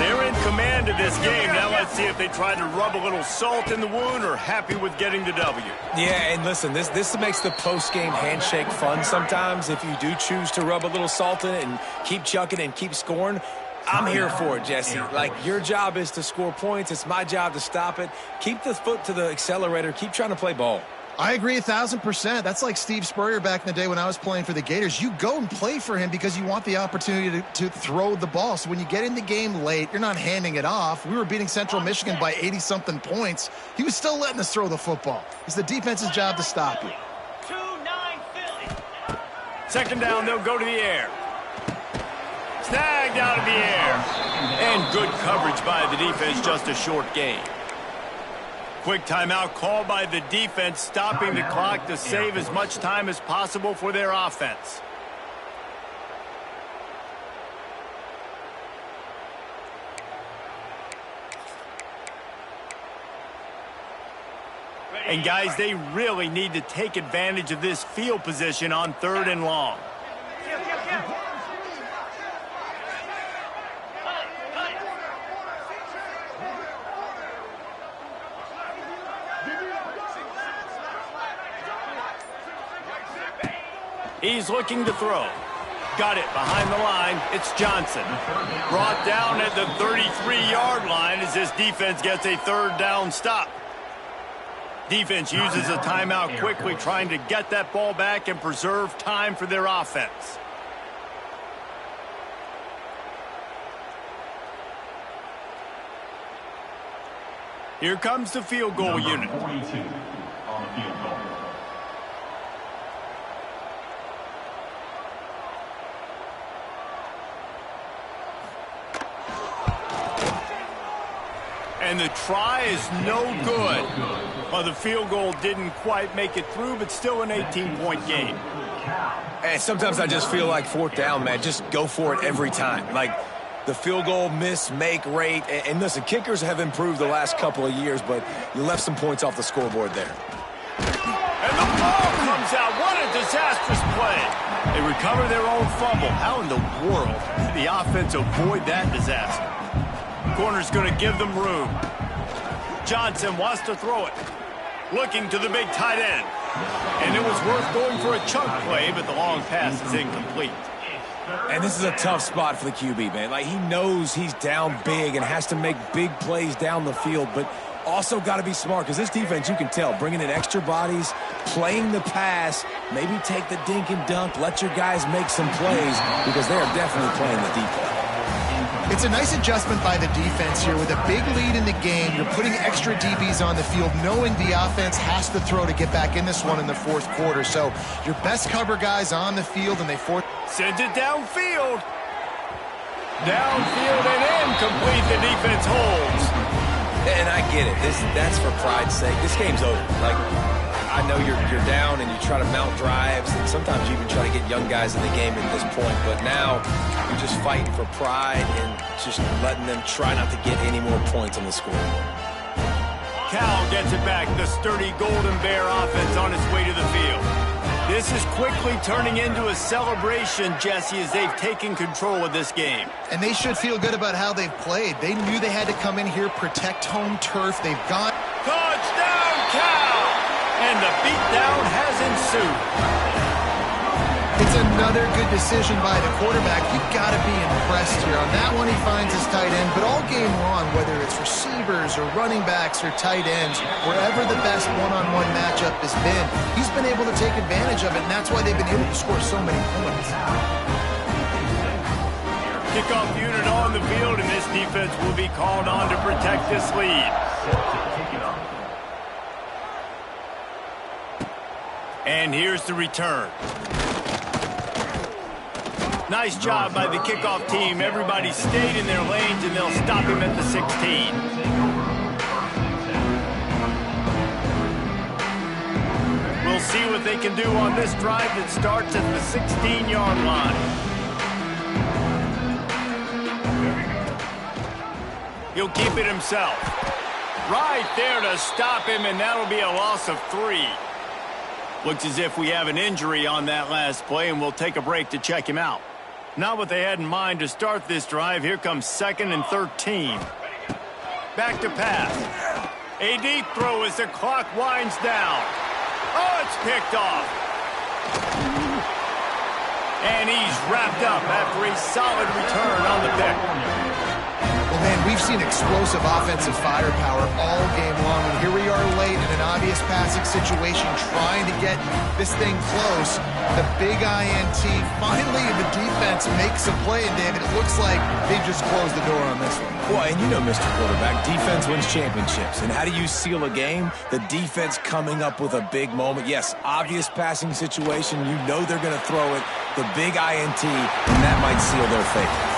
Speaker 1: They're in command of this game. Now let's see if they try to rub a little salt in the wound or happy with getting the W.
Speaker 2: Yeah, and listen, this makes the post-game handshake fun sometimes. If you do choose to rub a little salt in it and keep chucking and keep scoring, I'm here for it, Jesse. Like, your job is to score points. It's my job to stop it. Keep the foot to the accelerator. Keep trying to play ball.
Speaker 3: I agree 1,000%. That's like Steve Spurrier back in the day when I was playing for the Gators. You go and play for him because you want the opportunity to throw the ball. So when you get in the game late, you're not handing it off. We were beating Central Michigan by 80-something points. He was still letting us throw the football. It's the defense's job to stop you.
Speaker 4: 2-9 Philly.
Speaker 1: Second down, they'll go to the air. Snagged out of the air. And good coverage by the defense, just a short gain. Quick timeout called by the defense, stopping the clock to save as much time as possible for their offense. And guys, they really need to take advantage of this field position on 3rd and long. He's looking to throw. Got it behind the line. It's Johnson. Brought down at the 33-yard line as this defense gets a 3rd down stop. Defense uses a timeout quickly, trying to get that ball back and preserve time for their offense. Here comes the field goal unit.
Speaker 5: 42 on the field goal.
Speaker 1: And the try is no good. Well, the field goal didn't quite make it through, but still an 18-point game.
Speaker 2: And sometimes I just feel like 4th down, man. Just go for it every time. Like, the field goal miss-make rate. And listen, kickers have improved the last couple of years, but you left some points off the scoreboard there.
Speaker 1: And the ball comes out. What a disastrous play. They recover their own fumble. How in the world did the offense avoid that disaster? Corner's going to give them room. Johnson wants to throw it. Looking to the big tight end. And it was worth going for a chunk play, but the long pass is incomplete.
Speaker 2: And this is a tough spot for the QB, man. Like, he knows he's down big and has to make big plays down the field, but also got to be smart because this defense, you can tell, bringing in extra bodies, playing the pass, maybe take the dink and dunk, let your guys make some plays because they are definitely playing the deep ball.
Speaker 3: It's a nice adjustment by the defense here. With a big lead in the game, you're putting extra DBs on the field, knowing the offense has to throw to get back in this one in the fourth quarter. So your best cover guys on the field, and they
Speaker 1: sends it downfield. Downfield and incomplete. The defense holds.
Speaker 2: And I get it. That's for pride's sake. This game's over. Like, I know you're down and you try to mount drives, and sometimes you even try to get young guys in the game at this point. But now you're just fighting for pride and just letting them try not to get any more points on the scoreboard.
Speaker 1: Cal gets it back. The sturdy Golden Bear offense on its way to the field. This is quickly turning into a celebration, Jesse, as they've taken control of this game.
Speaker 3: And they should feel good about how they've played. They knew they had to come in here, protect home turf. They've gone.
Speaker 1: Touchdown, Cal! And the beatdown has ensued.
Speaker 3: It's another good decision by the quarterback. You've got to be impressed here. On that one, he finds his tight end. But all game long, whether it's receivers or running backs or tight ends, wherever the best one-on-one matchup has been, he's been able to take advantage of it, and that's why they've been able to score so many points.
Speaker 1: Kickoff unit on the field, and this defense will be called on to protect this lead. And here's the return. Nice job by the kickoff team. Everybody stayed in their lanes, and they'll stop him at the 16. We'll see what they can do on this drive that starts at the 16-yard line. He'll keep it himself. Right there to stop him, and that'll be a loss of 3. Looks as if we have an injury on that last play, and we'll take a break to check him out. Not what they had in mind to start this drive. Here comes 2nd and 13. Back to pass. A deep throw as the clock winds down. Oh, it's picked off. And he's wrapped up after a solid return on the pick.
Speaker 3: Well, man, we've seen explosive offensive firepower all game long, and here we are late in an obvious passing situation trying to get this thing close. The big INT, finally the defense makes a play, and David, it looks like they just closed the door on this one.
Speaker 2: Well, and you know, Mr. Quarterback, defense wins championships. And how do you seal a game? The defense coming up with a big moment. Yes, obvious passing situation. You know they're going to throw it. The big INT, and that might seal their fate.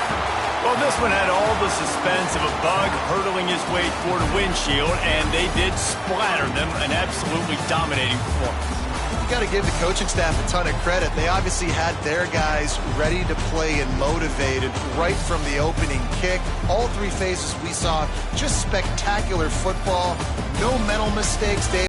Speaker 1: Well, this one had all the suspense of a bug hurtling his way toward a windshield, and they did splatter them. An absolutely dominating performance.
Speaker 3: You got to give the coaching staff a ton of credit. They obviously had their guys ready to play and motivated right from the opening kick. All 3 phases we saw, just spectacular football. No mental mistakes, Dave.